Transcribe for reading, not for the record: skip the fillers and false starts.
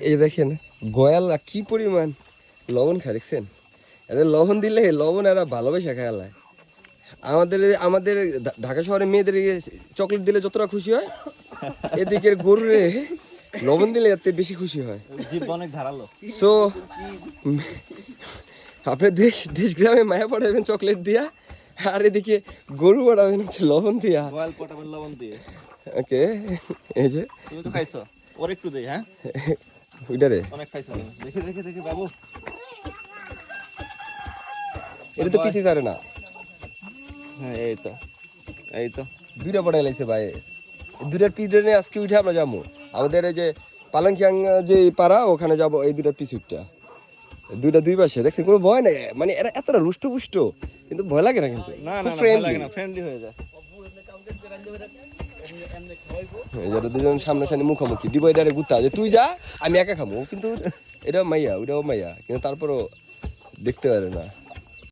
এই দেখেন গয়ালরা কি পরিমাণ লবণ খায় দেখছেন, এদের লবণ দিলে লবণ এরা ভালোবেসে খায় আল্লাহ। আমাদের আমাদের ঢাকা শহরে মেয়েদের চকলেট দিলে যতটা খুশি হয়, এদিকের গরুরে লবণ দিলে এতে বেশি খুশি হয়। অনেক ধারালো। সো আপনি দেশ দেশ গ্রামে মায়া পড়াবেন চকলেট দিয়া, আর এদিকে গরু পড়াবেন হচ্ছে লবণ দিয়া। গোয়াল পটাবেন লবণ দিয়ে। ওকে, এই যে তুমি তো খাইছো, ওর একটু দেই। হ্যাঁ ওইটারে অনেক খাইছো। দেখে দেখে দেখে বাবু, এটা তো পিছিয়ে যাবে না। হ্যাঁ এই তো এই তো দুইটা পড়াই লাগছে ভাই, দুইটার পিছনে আজকে উঠে আমরা যাবো আমাদের এই যে পালংখ্যাং যে পাড়া, ওখানে যাবো। এই দুইটার পিছুটা দুইটা দুই পাশে দেখছেন, কোনো ভয় নেই। মানে এরা এতটা রুষ্ট পুষ্ট, কিন্তু ভয় লাগে না। কিন্তু না না ভয় লাগে না, ফ্রেন্ডলি হয়ে যায়। যারা দুজন সামনাসামনি মুখোমুখি দিব, এটা গুতা যে তুই যা আমি একা খামো, কিন্তু এটা মাইয়া ওইটাও মাইয়া, কিন্তু তারপরও দেখতে পারে না।